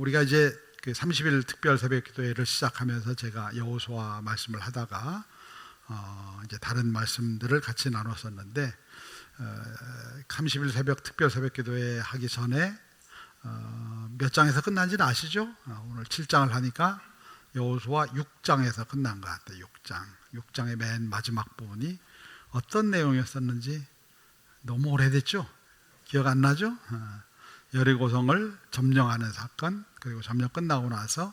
우리가 이제 그 30일 특별 새벽 기도회를 시작하면서 제가 여호수아 말씀을 하다가 이제 다른 말씀들을 같이 나눴었는데 30일 특별 새벽 기도회 하기 전에 몇 장에서 끝난지는 아시죠? 오늘 7장을 하니까 여호수아 6장에서 끝난 것 같아요. 6장의 맨 마지막 부분이 어떤 내용이었었는지 너무 오래됐죠? 기억 안 나죠? 여리고성을 점령하는 사건, 그리고 점령 끝나고 나서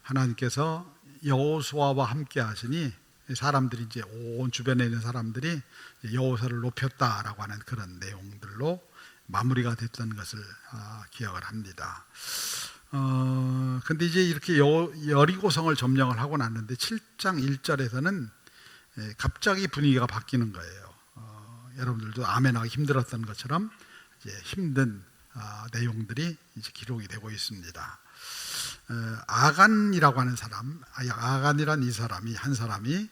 하나님께서 여호수아와 함께 하시니 사람들이 이제 온 주변에 있는 사람들이 여호수아를 높였다라고 하는 그런 내용들로 마무리가 됐던 것을 기억을 합니다. 근데 이제 이렇게 여리고성을 점령을 하고 났는데 7장 1절에서는 갑자기 분위기가 바뀌는 거예요. 여러분들도 아멘하기 힘들었던 것처럼 이제 힘든 내용들이 이제 기록이 되고 있습니다. 아간이라고 하는 사람, 아간이란 한 사람이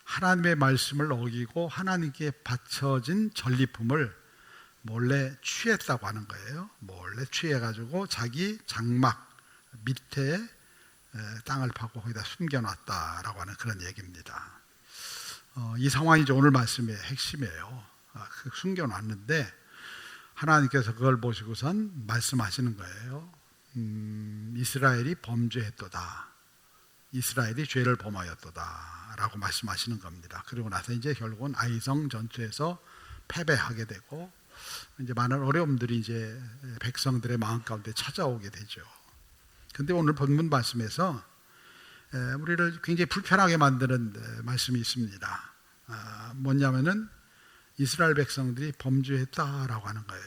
하나님의 말씀을 어기고 하나님께 바쳐진 전리품을 몰래 취했다고 하는 거예요. 몰래 취해가지고 자기 장막 밑에 땅을 파고 거기다 숨겨놨다라고 하는 그런 얘기입니다. 이 상황이 이제 오늘 말씀의 핵심이에요. 숨겨놨는데 하나님께서 그걸 보시고선 말씀하시는 거예요. 이스라엘이 범죄했도다. 이스라엘이 죄를 범하였도다 라고 말씀하시는 겁니다. 그리고 나서 이제 결국은 아이성 전투에서 패배하게 되고 이제 많은 어려움들이 이제 백성들의 마음 가운데 찾아오게 되죠. 근데 오늘 본문 말씀에서 우리를 굉장히 불편하게 만드는 말씀이 있습니다. 뭐냐면은 이스라엘 백성들이 범죄했다라고 하는 거예요.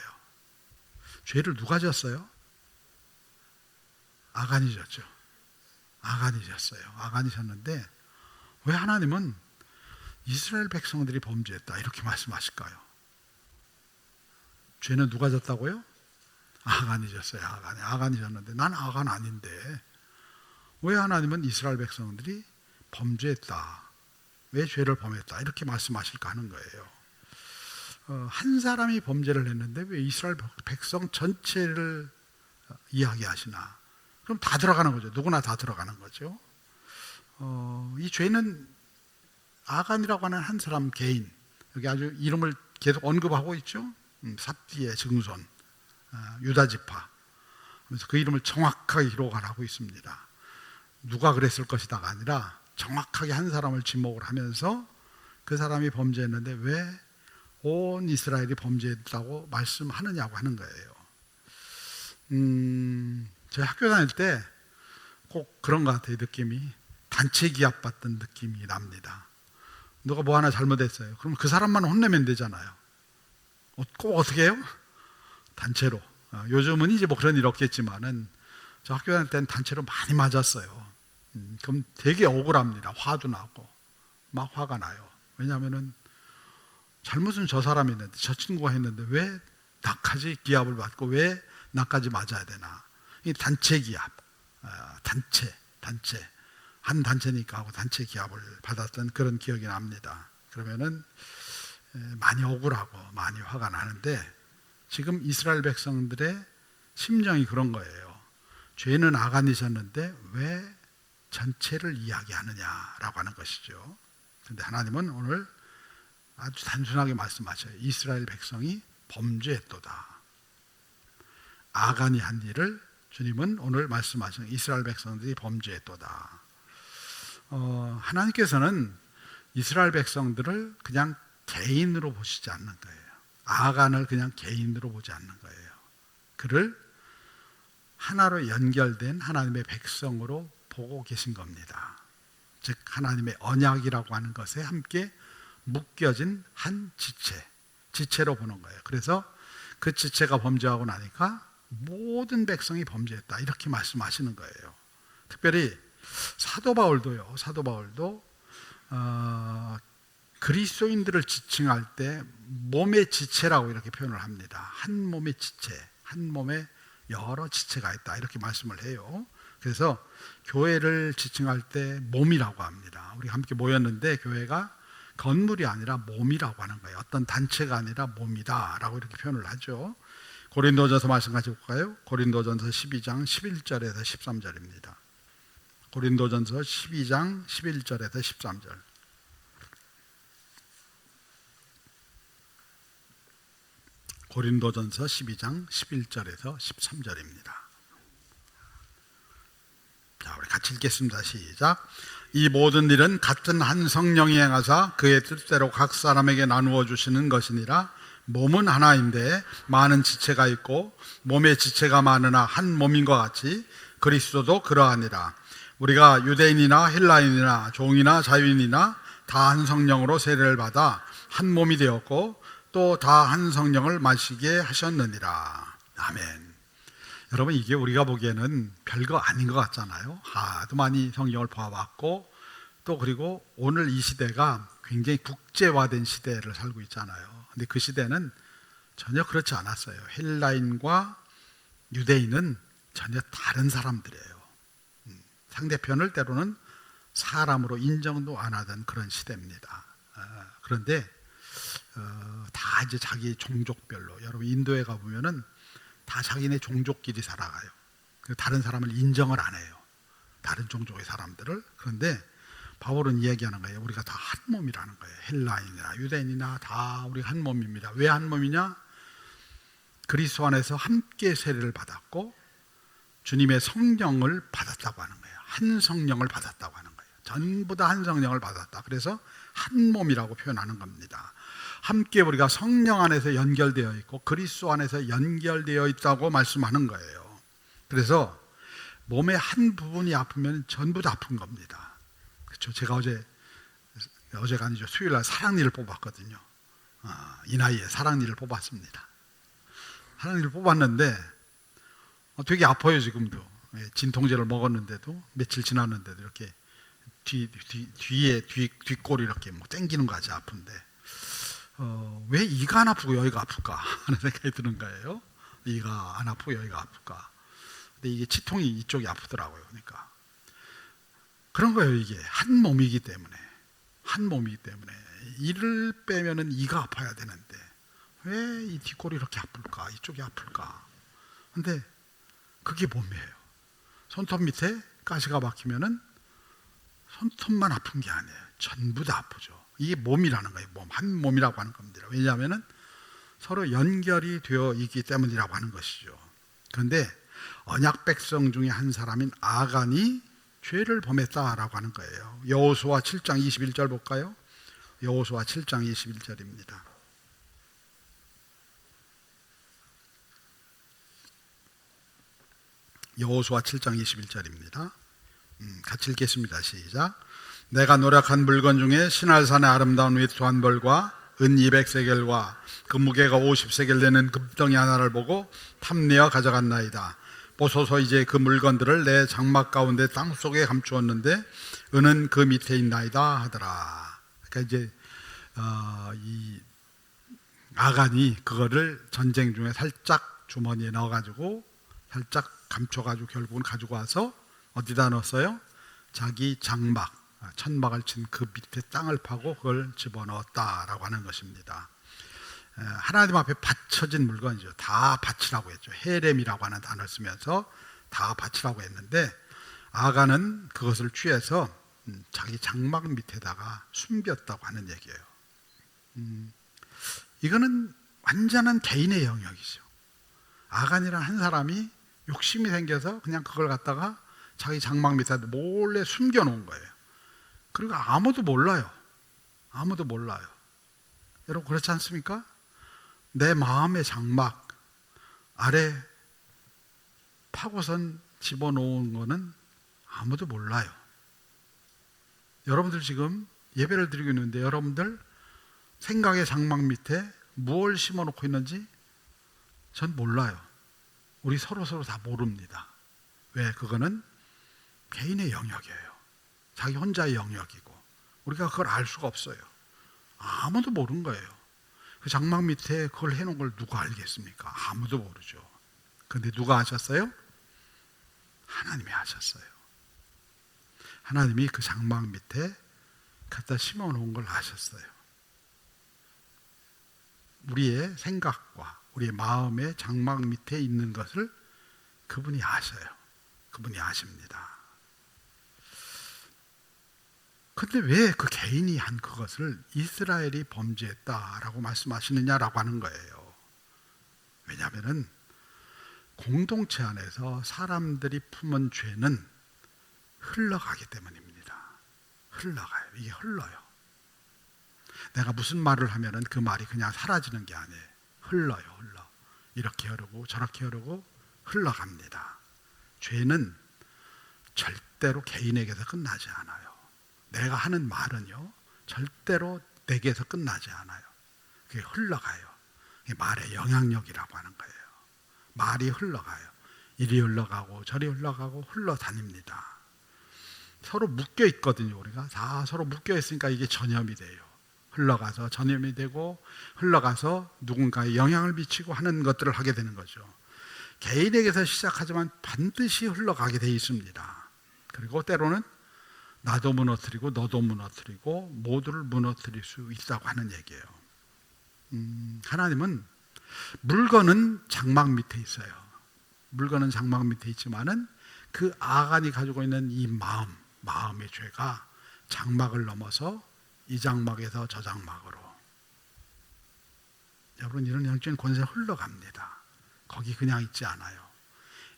죄를 누가 졌어요? 아간이 졌죠. 아간이 졌는데 왜 하나님은 이스라엘 백성들이 범죄했다 이렇게 말씀하실까요? 죄는 누가 졌다고요? 아간이 졌어요. 아간이 졌는데 난 아간 아닌데 왜 하나님은 이스라엘 백성들이 범죄했다, 왜 죄를 범했다 이렇게 말씀하실까 하는 거예요. 한 사람이 범죄를 했는데 왜 이스라엘 백성 전체를 이야기하시나? 그럼 다 들어가는 거죠. 누구나 다 들어가는 거죠. 이 죄는 아간이라고 하는 한 사람 개인, 여기 아주 이름을 계속 언급하고 있죠. 삽디의 증손, 유다 지파. 그래서 그 이름을 정확하게 기록을 하고 있습니다. 누가 그랬을 것이다가 아니라 정확하게 한 사람을 지목을 하면서 그 사람이 범죄했는데 왜 온 이스라엘이 범죄했다고 말씀하느냐고 하는 거예요. 저희 학교 다닐 때 꼭 그런 것 같아요. 느낌이 단체 기합 받던 느낌이 납니다. 누가 뭐 하나 잘못했어요. 그럼 그 사람만 혼내면 되잖아요. 꼭 어떻게 해요? 단체로. 요즘은 이제 뭐 그런 일 없겠지만은 저 학교 다닐 때는 단체로 많이 맞았어요. 그럼 되게 억울합니다. 화도 나고 막 화가 나요. 왜냐하면은 잘못은 저 사람이 했는데, 저 친구가 했는데 왜 나까지 기합을 받고 왜 나까지 맞아야 되나? 이 단체 기합, 단체 한 단체니까 하고 단체 기합을 받았던 그런 기억이 납니다. 그러면은 많이 억울하고 많이 화가 나는데 지금 이스라엘 백성들의 심정이 그런 거예요. 죄는 아간이 졌는데 왜 전체를 이야기하느냐라고 하는 것이죠. 그런데 하나님은 오늘 아주 단순하게 말씀하셔요. 이스라엘 백성이 범죄했도다. 아간이 한 일을 주님은 오늘 말씀하시는 이스라엘 백성들이 범죄했도다. 하나님께서는 이스라엘 백성들을 그냥 개인으로 보시지 않는 거예요. 아간을 그냥 개인으로 보지 않는 거예요. 그를 하나로 연결된 하나님의 백성으로 보고 계신 겁니다. 즉 하나님의 언약이라고 하는 것에 함께 묶여진 한 지체로 보는 거예요. 그래서 그 지체가 범죄하고 나니까 모든 백성이 범죄했다 이렇게 말씀하시는 거예요. 특별히 사도 바울도 그리스도인들을 지칭할 때 몸의 지체라고 이렇게 표현을 합니다. 한 몸의 지체, 한 몸에 여러 지체가 있다 이렇게 말씀을 해요. 그래서 교회를 지칭할 때 몸이라고 합니다. 우리 함께 모였는데 교회가 건물이 아니라 몸이라고 하는 거예요. 어떤 단체가 아니라 몸이다라고 이렇게 표현을 하죠. 고린도전서 말씀 같이 볼까요? 고린도전서 12장 11절에서 13절입니다. 고린도전서 12장 11절에서 13절. 고린도전서 12장 11절에서 13절입니다. 자, 우리 같이 읽겠습니다. 시작. 이 모든 일은 같은 한 성령이 행하사 그의 뜻대로 각 사람에게 나누어 주시는 것이니라. 몸은 하나인데 많은 지체가 있고 몸의 지체가 많으나 한 몸인 것 같이 그리스도도 그러하니라. 우리가 유대인이나 헬라인이나 종이나 자유인이나 다 한 성령으로 세례를 받아 한 몸이 되었고 또 다 한 성령을 마시게 하셨느니라. 아멘. 여러분, 이게 우리가 보기에는 별거 아닌 것 같잖아요. 하도 많이 성경을 봐왔고 또 그리고 오늘 이 시대가 굉장히 국제화된 시대를 살고 있잖아요. 근데 그 시대는 전혀 그렇지 않았어요. 헬라인과 유대인은 전혀 다른 사람들이에요. 상대편을 때로는 사람으로 인정도 안 하던 그런 시대입니다. 그런데 다 이제 자기 종족별로, 여러분 인도에 가보면은 다 자기네 종족끼리 살아가요. 다른 사람을 인정을 안 해요. 다른 종족의 사람들을. 그런데 바울은 이야기하는 거예요. 우리가 다 한 몸이라는 거예요. 헬라인이나 유대인이나 다 우리 한 몸입니다. 왜 한 몸이냐? 그리스도 안에서 함께 세례를 받았고 주님의 성령을 받았다고 하는 거예요. 한 성령을 받았다고 하는 거예요. 전부 다 한 성령을 받았다. 그래서 한 몸이라고 표현하는 겁니다. 함께 우리가 성령 안에서 연결되어 있고 그리스도 안에서 연결되어 있다고 말씀하는 거예요. 그래서 몸의 한 부분이 아프면 전부 다 아픈 겁니다. 그렇죠? 제가 어제가 아니죠. 수요일 날 사랑니를 뽑았거든요. 이 나이에 사랑니를 뽑았습니다. 사랑니를 뽑았는데 되게 아파요. 지금도. 진통제를 먹었는데도 며칠 지났는데도 이렇게 뒤에 뒷골이 이렇게 뭐 땡기는 거지. 아픈데 왜 이가 안 아프고 여기가 아플까 하는 생각이 드는 거예요. 이가 안 아프고 여기가 아플까. 근데 이게 치통이 이쪽이 아프더라고요. 그러니까 그런 거예요. 이게 한 몸이기 때문에, 한 몸이기 때문에 이를 빼면은 이가 아파야 되는데 왜 이 뒷골이 이렇게 아플까, 이쪽이 아플까. 근데 그게 몸이에요. 손톱 밑에 가시가 박히면은 손톱만 아픈 게 아니에요. 전부 다 아프죠. 이게 몸이라는 거예요. 몸, 한 몸이라고 하는 겁니다. 왜냐하면은 서로 연결이 되어 있기 때문이라고 하는 것이죠. 그런데 언약 백성 중에 한 사람인 아간이 죄를 범했다라고 하는 거예요. 여호수아 7장 21절 볼까요? 여호수아 7장 21절입니다. 여호수아 7장 21절입니다. 같이 읽겠습니다. 시작. 내가 노력한 물건 중에 신할산의 아름다운 윗수 한 벌과 은 200세겔과 그 무게가 50세겔 되는 금덩이 하나를 보고 탐내어 가져갔나이다. 보소서 이제 그 물건들을 내 장막 가운데 땅속에 감추었는데 은은 그 밑에 있나이다 하더라. 그러니까 이제 이 아간이 그거를 전쟁 중에 살짝 주머니에 넣어가지고 살짝 감춰가지고 결국은 가지고 와서 어디다 넣었어요? 자기 장막, 천막을 친 그 밑에 땅을 파고 그걸 집어넣었다라고 하는 것입니다. 하나님 앞에 바쳐진 물건이죠. 다 바치라고 했죠. 헤렘이라고 하는 단어를 쓰면서 다 바치라고 했는데 아간은 그것을 취해서 자기 장막 밑에다가 숨겼다고 하는 얘기예요. 이거는 완전한 개인의 영역이죠. 아간이라는 한 사람이 욕심이 생겨서 그냥 그걸 갖다가 자기 장막 밑에 몰래 숨겨놓은 거예요. 그리고 아무도 몰라요. 아무도 몰라요. 여러분 그렇지 않습니까? 내 마음의 장막 아래 파고선 집어넣은 거는 아무도 몰라요. 여러분들 지금 예배를 드리고 있는데 여러분들 생각의 장막 밑에 무엇을 심어놓고 있는지 전 몰라요. 우리 서로 다 모릅니다. 왜? 그거는 개인의 영역이에요. 자기 혼자의 영역이고 우리가 그걸 알 수가 없어요. 아무도 모르는 거예요. 그 장막 밑에 그걸 해놓은 걸 누가 알겠습니까? 아무도 모르죠. 그런데 누가 하셨어요? 하나님이 하셨어요. 하나님이 그 장막 밑에 갖다 심어놓은 걸 아셨어요. 우리의 생각과 우리의 마음의 장막 밑에 있는 것을 그분이 아셔요. 그분이 아십니다. 근데 왜 그 개인이 한 그것을 이스라엘이 범죄했다라고 말씀하시느냐라고 하는 거예요. 왜냐하면 공동체 안에서 사람들이 품은 죄는 흘러가기 때문입니다. 흘러가요. 이게 흘러요. 내가 무슨 말을 하면은 그 말이 그냥 사라지는 게 아니에요. 흘러요, 흘러. 이렇게 흐르고 저렇게 흐르고 흘러갑니다. 죄는 절대로 개인에게서 끝나지 않아요. 내가 하는 말은요, 절대로 내게서 끝나지 않아요. 그게 흘러가요. 그게 말의 영향력이라고 하는 거예요. 말이 흘러가요. 이리 흘러가고 저리 흘러가고 흘러다닙니다. 서로 묶여 있거든요. 우리가 다 서로 묶여 있으니까 이게 전염이 돼요. 흘러가서 전염이 되고 흘러가서 누군가에 영향을 미치고 하는 것들을 하게 되는 거죠. 개인에게서 시작하지만 반드시 흘러가게 돼 있습니다. 그리고 때로는 나도 무너뜨리고 너도 무너뜨리고 모두를 무너뜨릴 수 있다고 하는 얘기예요. 하나님은 물건은 장막 밑에 있어요. 물건은 장막 밑에 있지만은 그 아간이 가지고 있는 이 마음의 죄가 장막을 넘어서 이 장막에서 저 장막으로, 여러분, 이런 영적인 권세가 흘러갑니다. 거기 그냥 있지 않아요.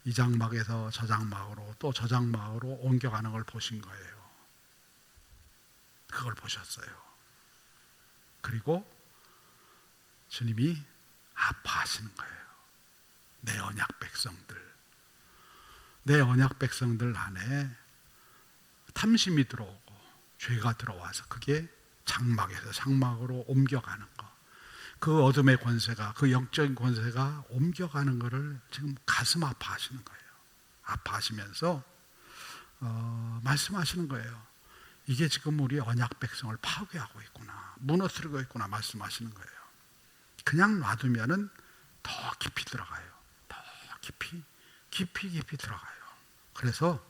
이 장막에서 저 장막으로 또 저 장막으로 옮겨가는 걸 보신 거예요. 그걸 보셨어요. 그리고 주님이 아파하시는 거예요. 내 언약 백성들 안에 탐심이 들어오고 죄가 들어와서 그게 장막에서 장막으로 옮겨가는 거, 그 어둠의 권세가, 그 영적인 권세가 옮겨가는 거를 지금 가슴 아파하시는 거예요. 아파하시면서 말씀하시는 거예요. 이게 지금 우리 언약 백성을 파괴하고 있구나, 무너뜨리고 있구나 말씀하시는 거예요. 그냥 놔두면은 더 깊이 들어가요. 더 깊이 들어가요. 그래서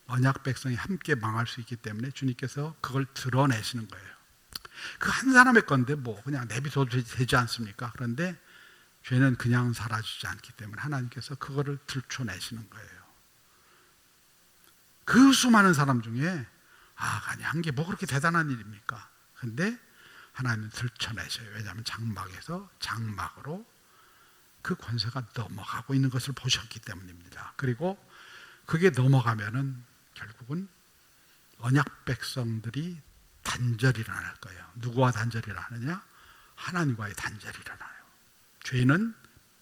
언약 백성이 함께 망할 수 있기 때문에 주님께서 그걸 드러내시는 거예요. 그 한 사람의 건데 뭐 그냥 내비둬도 되지 않습니까? 그런데 죄는 그냥 사라지지 않기 때문에 하나님께서 그거를 들춰내시는 거예요. 그 수많은 사람 중에 아간이 한 게 뭐 그렇게 대단한 일입니까? 근데 하나님은 들춰내셔요. 왜냐하면 장막에서 장막으로 그 권세가 넘어가고 있는 것을 보셨기 때문입니다. 그리고 그게 넘어가면은 결국은 언약 백성들이 단절이 일어날 거예요. 누구와 단절이 일어나느냐? 하나님과의 단절이 일어나요. 죄는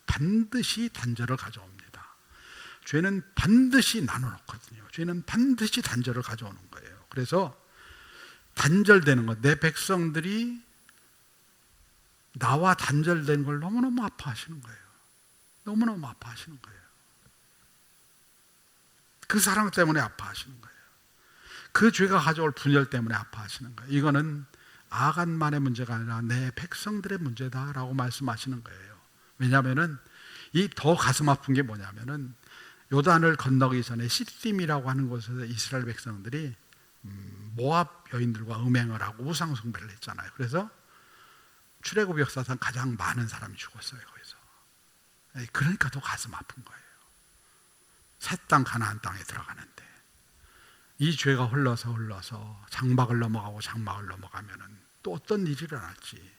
반드시 단절을 가져옵니다. 죄는 반드시 나눠놓거든요. 죄는 반드시 단절을 가져오는 거예요. 그래서 단절되는 것, 내 백성들이 나와 단절된 걸 너무너무 아파하시는 거예요. 너무너무 아파하시는 거예요. 그 사랑 때문에 아파하시는 거예요. 그 죄가 가져올 분열 때문에 아파하시는 거예요. 이거는 아간만의 문제가 아니라 내 백성들의 문제다라고 말씀하시는 거예요. 왜냐하면은 이 더 가슴 아픈 게 뭐냐면은 요단을 건너기 전에 시딤이라고 하는 곳에서 이스라엘 백성들이 모압 여인들과 음행을 하고 우상 숭배를 했잖아요. 그래서 출애굽 역사상 가장 많은 사람이 죽었어요. 거기서. 그러니까 더 가슴 아픈 거예요. 새 땅 가나안 땅에 들어가는데 이 죄가 흘러서 장막을 넘어가면은 또 어떤 일이 일어날지.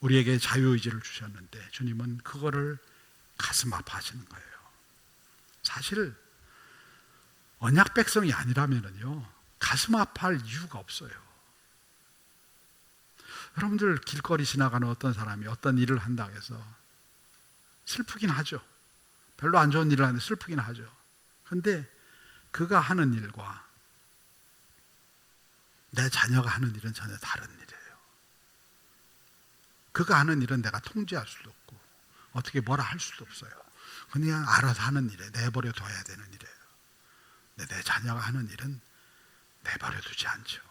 우리에게 자유의지를 주셨는데 주님은 그거를 가슴 아파하시는 거예요. 사실 언약 백성이 아니라면은요 가슴 아파할 이유가 없어요. 여러분들 길거리 지나가는 어떤 사람이 어떤 일을 한다고 해서 슬프긴 하죠. 별로 안 좋은 일을 하는데 슬프긴 하죠. 그런데 그가 하는 일과 내 자녀가 하는 일은 전혀 다른 일이에요. 그가 하는 일은 내가 통제할 수도 없고 어떻게 뭐라 할 수도 없어요. 그냥 알아서 하는 일에 내버려 둬야 되는 일이에요. 근데 내 자녀가 하는 일은 내버려 두지 않죠.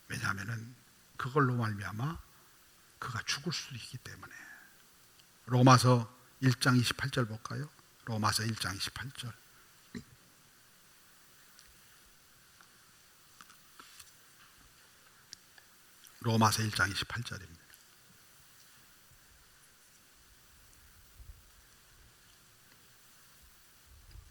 왜냐하면 그걸로 말미암아 그가 죽을 수도 있기 때문에. 로마서 1장 28절 볼까요? 로마서 1장 28절. 로마서 1장 28절입니다.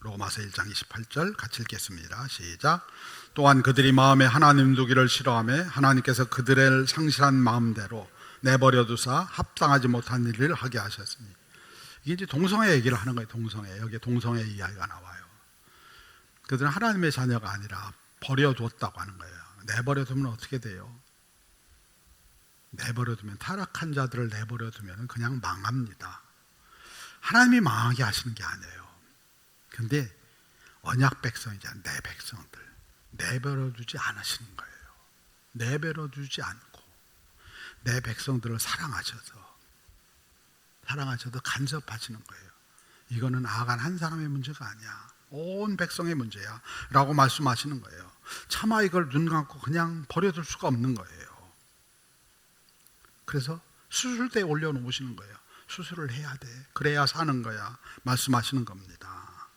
로마서 1장 28절 같이 읽겠습니다. 시작. 또한 그들이 마음에 하나님 두기를 싫어하며 하나님께서 그들의 상실한 마음대로 내버려 두사 합당하지 못한 일을 하게 하셨으니. 이게 이제 동성애 얘기를 하는 거예요. 동성애. 여기에 동성애 이야기가 나와요. 그들은 하나님의 자녀가 아니라 버려두었다고 하는 거예요. 내버려두면 어떻게 돼요? 내버려두면, 타락한 자들을 내버려두면 그냥 망합니다. 하나님이 망하게 하시는 게 아니에요. 근데 언약 백성이자 내 백성들 내버려두지 않으시는 거예요. 내버려두지 않고 내 백성들을 사랑하셔서 간섭하시는 거예요. 이거는 아간 한 사람의 문제가 아니야. 온 백성의 문제야 라고 말씀하시는 거예요. 차마 이걸 눈 감고 그냥 버려둘 수가 없는 거예요. 그래서 수술대에 올려놓으시는 거예요. 수술을 해야 돼. 그래야 사는 거야 말씀하시는 겁니다.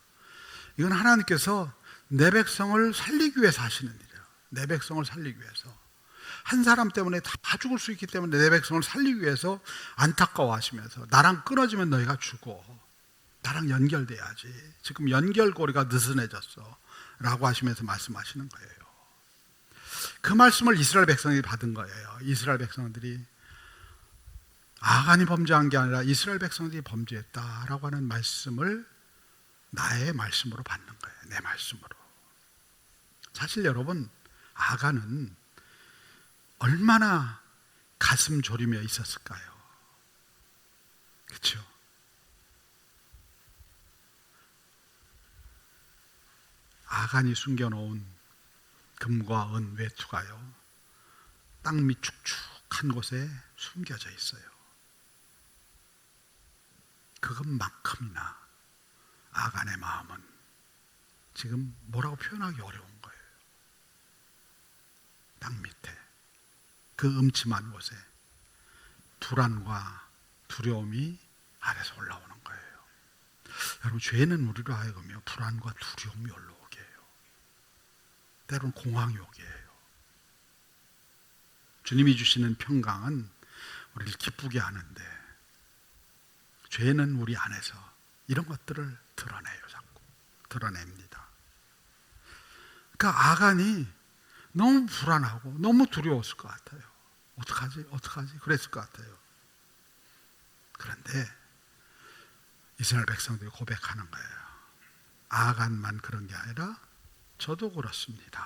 이건 하나님께서 내 백성을 살리기 위해서 하시는 일이에요. 내 백성을 살리기 위해서. 한 사람 때문에 다 죽을 수 있기 때문에 내 백성을 살리기 위해서 안타까워하시면서 나랑 끊어지면 너희가 죽어. 나랑 연결돼야지. 지금 연결고리가 느슨해졌어 라고 하시면서 말씀하시는 거예요. 그 말씀을 이스라엘 백성이 받은 거예요. 이스라엘 백성들이 아간이 범죄한 게 아니라 이스라엘 백성들이 범죄했다라고 하는 말씀을 나의 말씀으로 받는 거예요. 내 말씀으로. 사실 여러분, 아간은 얼마나 가슴 졸이며 있었을까요? 그렇죠? 아간이 숨겨놓은 금과 은 외투가요, 땅 밑 축축한 곳에 숨겨져 있어요. 그것만큼이나 아간의 마음은 지금 뭐라고 표현하기 어려운 거예요. 땅 밑에 그 음침한 곳에 불안과 두려움이 아래서 올라오는 거예요. 여러분, 죄는 우리로 하여금요 불안과 두려움이 올라오게 해요. 때로는 공황이 오게 해요. 주님이 주시는 평강은 우리를 기쁘게 하는데 죄는 우리 안에서 이런 것들을 드러내요. 자꾸 드러냅니다. 그러니까 아간이 너무 불안하고 너무 두려웠을 것 같아요. 어떡하지? 그랬을 것 같아요. 그런데 이스라엘 백성들이 고백하는 거예요. 아간만 그런 게 아니라 저도 그렇습니다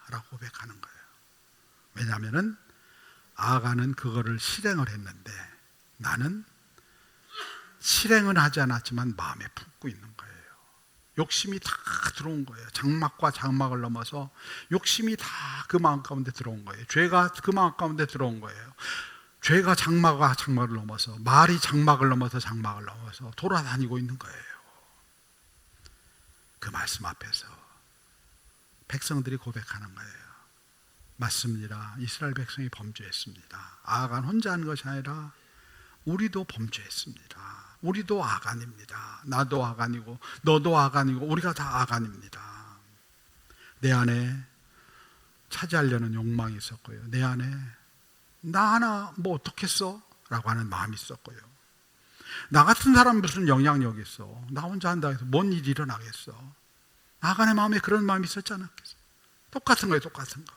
라고 고백하는 거예요. 왜냐하면 아간은 그거를 실행을 했는데 나는 실행은 하지 않았지만 마음에 품고 있는 거예요. 욕심이 다 들어온 거예요. 장막과 장막을 넘어서 욕심이 다 그 마음 가운데 들어온 거예요. 죄가 그 마음 가운데 들어온 거예요. 죄가 장막과 장막을 넘어서, 말이 장막을 넘어서 장막을 넘어서 돌아다니고 있는 거예요. 그 말씀 앞에서 백성들이 고백하는 거예요. 맞습니다. 이스라엘 백성이 범죄했습니다. 아간 혼자 한 것이 아니라 우리도 범죄했습니다. 우리도 아간입니다. 나도 아간이고 너도 아간이고 우리가 다 아간입니다. 내 안에 차지하려는 욕망이 있었고요. 내 안에 나 하나 뭐 어떻겠어? 라고 하는 마음이 있었고요. 나 같은 사람 무슨 영향력이 있어? 나 혼자 한다 해서 뭔 일이 일어나겠어? 아간의 마음에 그런 마음이 있었지 않았겠어? 똑같은 거예요. 똑같은 거.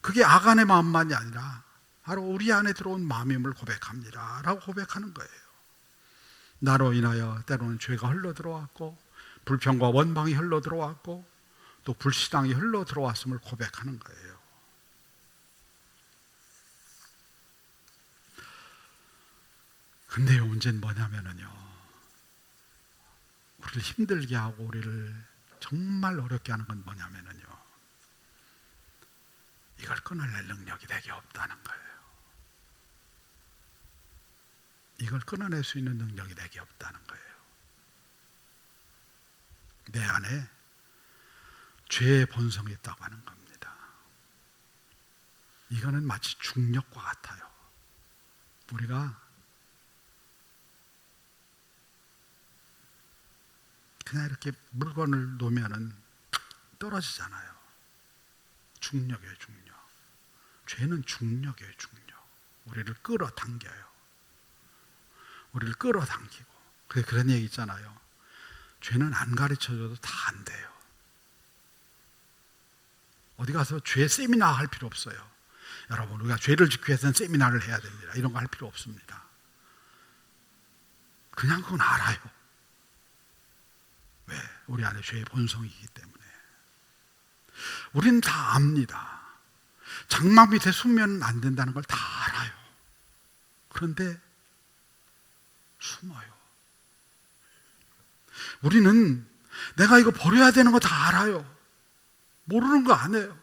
그게 아간의 마음만이 아니라 바로 우리 안에 들어온 마음임을 고백합니다 라고 고백하는 거예요. 나로 인하여 때로는 죄가 흘러 들어왔고 불평과 원망이 흘러 들어왔고 또 불신앙이 흘러 들어왔음을 고백하는 거예요. 근데 문제는 뭐냐면요, 우리를 힘들게 하고 우리를 정말 어렵게 하는 건 뭐냐면요, 이걸 끊어낼 능력이 내게 없다는 거예요. 이걸 끊어낼 수 있는 능력이 내게 없다는 거예요. 내 안에 죄의 본성이 있다고 하는 겁니다. 이거는 마치 중력과 같아요. 우리가 그냥 이렇게 물건을 놓으면 떨어지잖아요. 중력이에요, 중력. 죄는 중력이에요, 중력. 우리를 끌어당겨요. 우리를 끌어당기고. 그런 얘기 있잖아요. 죄는 안 가르쳐줘도 다 안 돼요. 어디 가서 죄 세미나 할 필요 없어요. 여러분, 우리가 죄를 짓기 위해서는 세미나를 해야 됩니다. 이런 거 할 필요 없습니다. 그냥 그건 알아요. 왜? 우리 안에 죄의 본성이기 때문에. 우리는 다 압니다. 장막 밑에 숨으면 안 된다는 걸 다 알아요. 그런데 숨어요. 우리는 내가 이거 버려야 되는 거 다 알아요. 모르는 거 안 해요.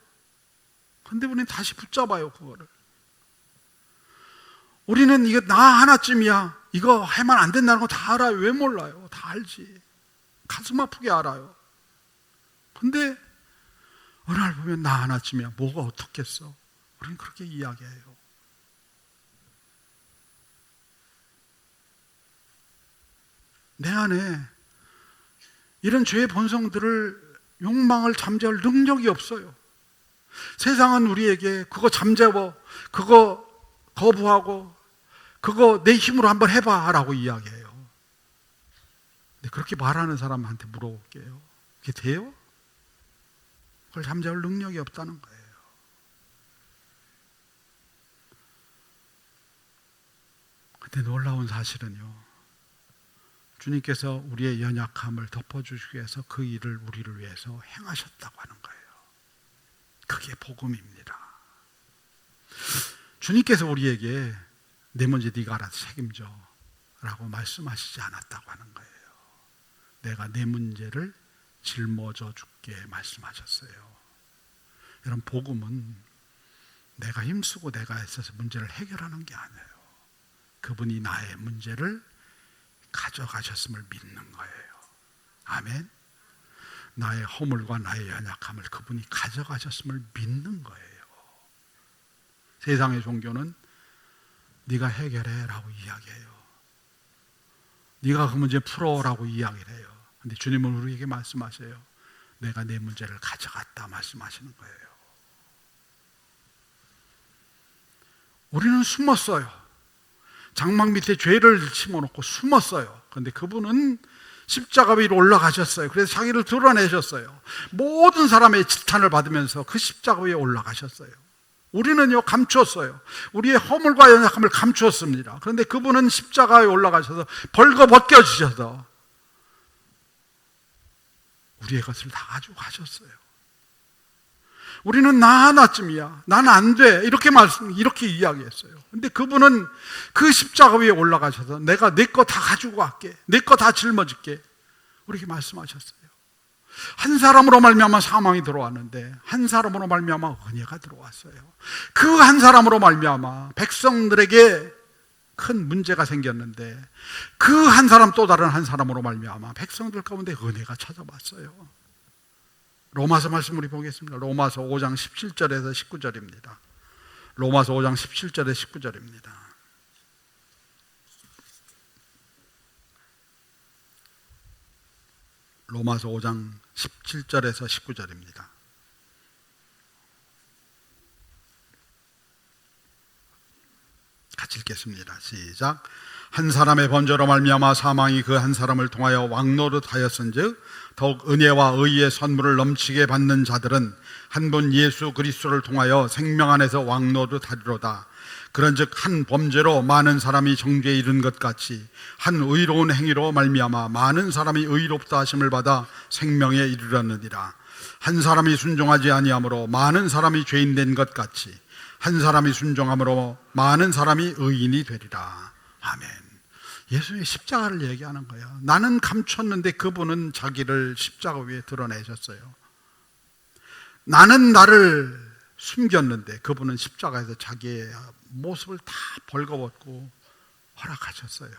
그런데 우리는 다시 붙잡아요, 그거를. 우리는 이거 나 하나쯤이야, 이거 하면 안 된다는 거 다 알아요. 왜 몰라요? 다 알지. 가슴 아프게 알아요. 근데 어느 날 보면 나 하나쯤이야, 뭐가 어떻겠어? 우리는 그렇게 이야기해요. 내 안에 이런 죄의 본성들을, 욕망을 잠재울 능력이 없어요. 세상은 우리에게 그거 잠재워, 그거 거부하고, 그거 내 힘으로 한번 해봐 라고 이야기해요. 근데 그렇게 말하는 사람한테 물어볼게요. 그게 돼요? 그걸 잠재울 능력이 없다는 거예요. 근데 놀라운 사실은요, 주님께서 우리의 연약함을 덮어주시기 위해서 그 일을 우리를 위해서 행하셨다고 하는 거예요. 그게 복음입니다. 주님께서 우리에게 내 문제 네가 알아서 책임져 라고 말씀하시지 않았다고 하는 거예요. 내가 내 문제를 짊어져 줄게 말씀하셨어요. 여러분, 복음은 내가 힘쓰고 내가 애써서 문제를 해결하는 게 아니에요. 그분이 나의 문제를 가져가셨음을 믿는 거예요. 아멘. 나의 허물과 나의 연약함을 그분이 가져가셨음을 믿는 거예요. 세상의 종교는 네가 해결해 라고 이야기해요. 네가 그 문제 풀어 라고 이야기를 해요. 근데 주님은 우리에게 말씀하세요. 내가 내 문제를 가져갔다 말씀하시는 거예요. 우리는 숨었어요. 장막 밑에 죄를 심어놓고 숨었어요. 그런데 그분은 십자가 위로 올라가셨어요. 그래서 자기를 드러내셨어요. 모든 사람의 지탄을 받으면서 그 십자가 위에 올라가셨어요. 우리는요, 감추었어요. 우리의 허물과 연약함을 감추었습니다. 그런데 그분은 십자가에 올라가셔서 벌거벗겨주셔서 우리의 것을 다 가지고 가셨어요. 우리는 나 하나쯤이야, 나는 안 돼, 이렇게 이야기했어요. 근데 그분은 그 십자가 위에 올라가셔서 내가 내 거 다 가지고 갈게, 내 거 다 짊어질게, 우리에게 말씀하셨어요. 한 사람으로 말미암아 사망이 들어왔는데 한 사람으로 말미암아 은혜가 들어왔어요. 그 한 사람으로 말미암아 백성들에게 큰 문제가 생겼는데 그 한 사람, 또 다른 한 사람으로 말미암아 백성들 가운데 은혜가 찾아왔어요. 로마서 말씀 우리 보겠습니다. 로마서 5장 17절에서 19절입니다. 로마서 5장 17절에서 19절입니다. 로마서 5장 17절에서 19절입니다. 같이 읽겠습니다. 시작. 한 사람의 번제로 말미암아 사망이 그 한 사람을 통하여 왕노릇하였은즉 더욱 은혜와 의의 선물을 넘치게 받는 자들은 한 분 예수 그리스도를 통하여 생명 안에서 왕노릇하리로다. 그런즉 한 범죄로 많은 사람이 정죄에 이른 것 같이 한 의로운 행위로 말미암아 많은 사람이 의롭다 하심을 받아 생명에 이르렀느니라. 한 사람이 순종하지 아니함으로 많은 사람이 죄인 된 것 같이 한 사람이 순종함으로 많은 사람이 의인이 되리라. 아멘. 예수님의 십자가를 얘기하는 거예요. 나는 감췄는데 그분은 자기를 십자가 위에 드러내셨어요. 나는 나를 숨겼는데 그분은 십자가에서 자기의 모습을 다 벌거벗고 허락하셨어요.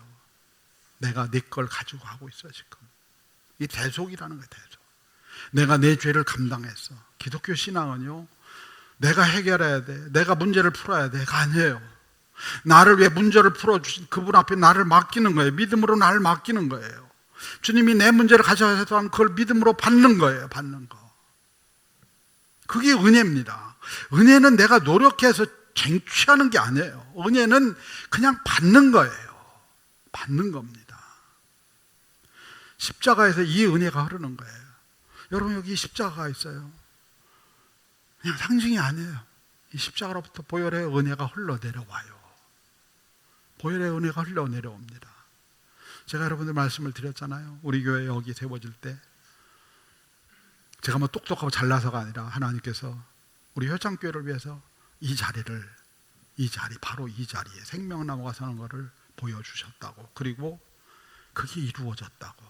내가 내 걸 가지고 하고 있어 지금. 이 대속이라는 거예요. 대속. 내가 내 죄를 감당했어. 기독교 신앙은요, 내가 해결해야 돼, 내가 문제를 풀어야 돼가 아니에요. 나를 위해 문제를 풀어주신 그분 앞에 나를 맡기는 거예요. 믿음으로 나를 맡기는 거예요. 주님이 내 문제를 가져가셔서 그걸 믿음으로 받는 거예요. 받는 거. 그게 은혜입니다. 은혜는 내가 노력해서 쟁취하는 게 아니에요. 은혜는 그냥 받는 거예요. 받는 겁니다. 십자가에서 이 은혜가 흐르는 거예요. 여러분, 여기 십자가가 있어요. 그냥 상징이 아니에요. 이 십자가로부터 보혈의 은혜가 흘러내려와요. 보혈의 은혜가 흘러내려옵니다. 제가 여러분들 말씀을 드렸잖아요. 우리 교회 여기 세워질 때 제가 뭐 똑똑하고 잘나서가 아니라 하나님께서 우리 효창교회를 위해서 이 자리, 바로 이 자리에 생명나무가 서는 것을 보여주셨다고, 그리고 그게 이루어졌다고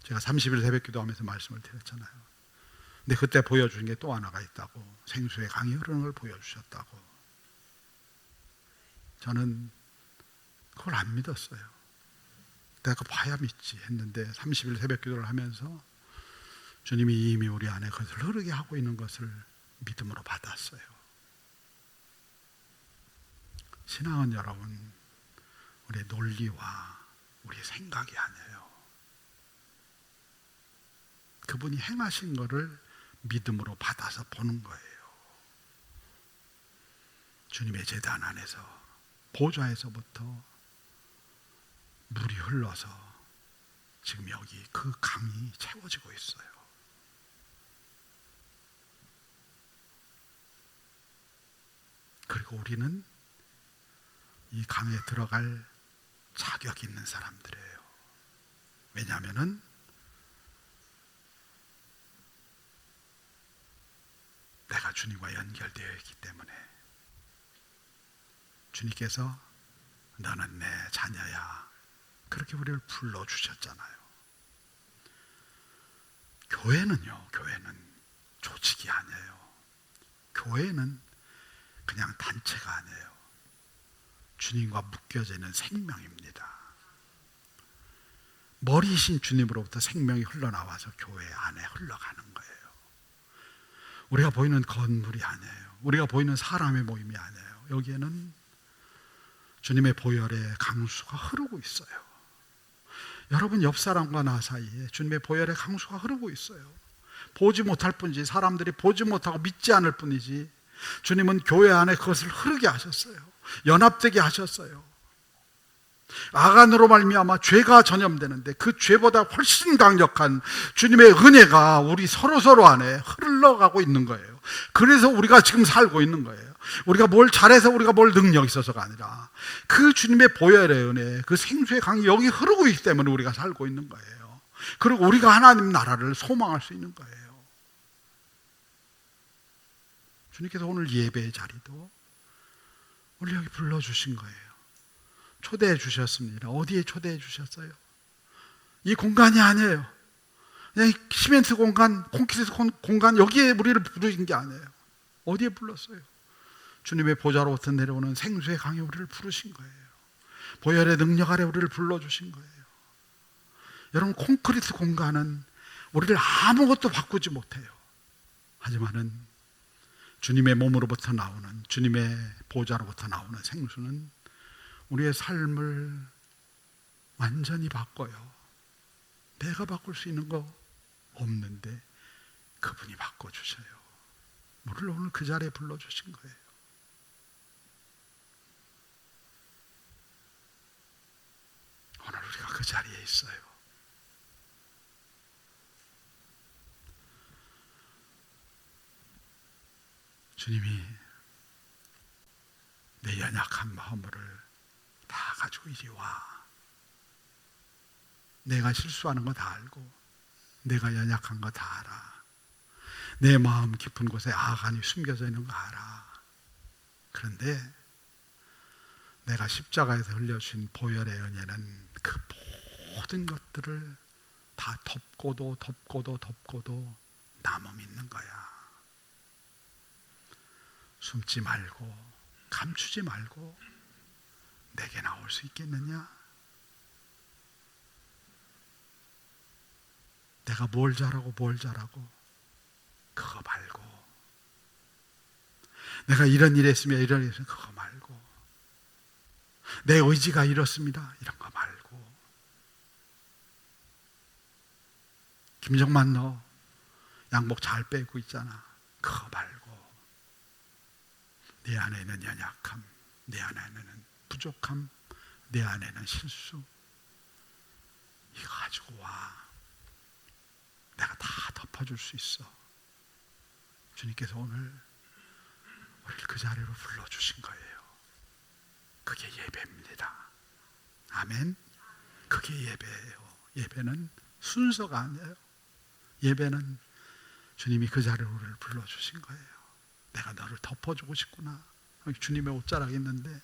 제가 30일 새벽 기도하면서 말씀을 드렸잖아요. 근데 그때 보여준 게 또 하나가 있다고, 생수의 강이 흐르는 걸 보여주셨다고. 저는 그걸 안 믿었어요. 내가 봐야 믿지 했는데 30일 새벽 기도를 하면서 주님이 이미 우리 안에 그것을 흐르게 하고 있는 것을 믿음으로 받았어요. 신앙은 여러분, 우리의 논리와 우리의 생각이 아니에요. 그분이 행하신 것을 믿음으로 받아서 보는 거예요. 주님의 제단 안에서, 보좌에서부터 물이 흘러서 지금 여기 그 강이 채워지고 있어요. 그리고 우리는 이 강에 들어갈 자격이 있는 사람들이에요. 왜냐하면은 내가 주님과 연결되어 있기 때문에. 주님께서 너는 내 자녀야, 그렇게 우리를 불러주셨잖아요. 교회는요, 교회는 조직이 아니에요. 교회는 그냥 단체가 아니에요. 주님과 묶여져 있는 생명입니다. 머리이신 주님으로부터 생명이 흘러나와서 교회 안에 흘러가는 거예요. 우리가 보이는 건물이 아니에요. 우리가 보이는 사람의 모임이 아니에요. 여기에는 주님의 보혈의 강수가 흐르고 있어요. 여러분, 옆 사람과 나 사이에 주님의 보혈의 강수가 흐르고 있어요. 보지 못할 뿐이지, 사람들이 보지 못하고 믿지 않을 뿐이지, 주님은 교회 안에 그것을 흐르게 하셨어요. 연합되게 하셨어요. 아간으로 말미암아 죄가 전염되는데 그 죄보다 훨씬 강력한 주님의 은혜가 우리 서로 안에 흘러가고 있는 거예요. 그래서 우리가 지금 살고 있는 거예요. 우리가 뭘 잘해서, 우리가 뭘 능력이 있어서가 아니라 그 주님의 보혈의 은혜, 그 생수의 강이 여기 흐르고 있기 때문에 우리가 살고 있는 거예요. 그리고 우리가 하나님 나라를 소망할 수 있는 거예요. 주님께서 오늘 예배의 자리도 우리 여기 불러주신 거예요. 초대해 주셨습니다. 어디에 초대해 주셨어요? 이 공간이 아니에요. 그냥 시멘트 공간, 콘크리트 공간, 여기에 우리를 부르신 게 아니에요. 어디에 불렀어요? 주님의 보좌로부터 내려오는 생수의 강에 우리를 부르신 거예요. 보혈의 능력 아래 우리를 불러주신 거예요. 여러분, 콘크리트 공간은 우리를 아무것도 바꾸지 못해요. 하지만은 주님의 몸으로부터 나오는, 주님의 보좌로부터 나오는 생수는 우리의 삶을 완전히 바꿔요. 내가 바꿀 수 있는 거 없는데 그분이 바꿔주셔요. 우리를 오늘 그 자리에 불러주신 거예요. 오늘 우리가 그 자리에 있어요. 주님이 내 연약한 마음을 다 가지고 이리 와. 내가 실수하는 거 다 알고, 내가 연약한 거 다 알아. 내 마음 깊은 곳에 아간이 숨겨져 있는 거 알아. 그런데 내가 십자가에서 흘려주신 보혈의 은혜는 그 모든 것들을 다 덮고도 남음 있는 거야. 숨지 말고, 감추지 말고 내게 나올 수 있겠느냐? 내가 뭘 잘하고 그거 말고, 내가 이런 일 했으면 이런 일 했으면 그거 말고, 내 의지가 이렇습니다 이런 거 말고, 김정만 너 양복 잘 빼고 있잖아 그거 말고, 내 안에는 연약함, 내 안에는 부족함, 내 안에는 실수, 이거 가지고 와. 내가 다 덮어줄 수 있어. 주님께서 오늘 우리를 그 자리로 불러주신 거예요. 그게 예배입니다. 아멘. 그게 예배예요. 예배는 순서가 아니에요. 예배는 주님이 그 자리로 우리를 불러주신 거예요. 내가 너를 덮어주고 싶구나. 주님의 옷자락이 있는데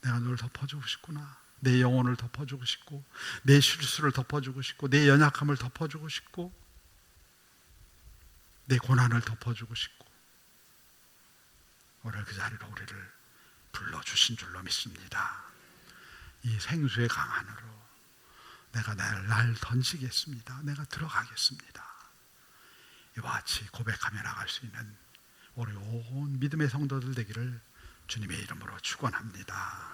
내가 너를 덮어주고 싶구나. 내 영혼을 덮어주고 싶고, 내 실수를 덮어주고 싶고, 내 연약함을 덮어주고 싶고, 내 고난을 덮어주고 싶고, 오늘 그 자리로 우리를 불러주신 줄로 믿습니다. 이 생수의 강 안으로 내가 날 던지겠습니다. 내가 들어가겠습니다. 이와 같이 고백하며 나갈 수 있는 우리 온 믿음의 성도들 되기를 주님의 이름으로 축원합니다.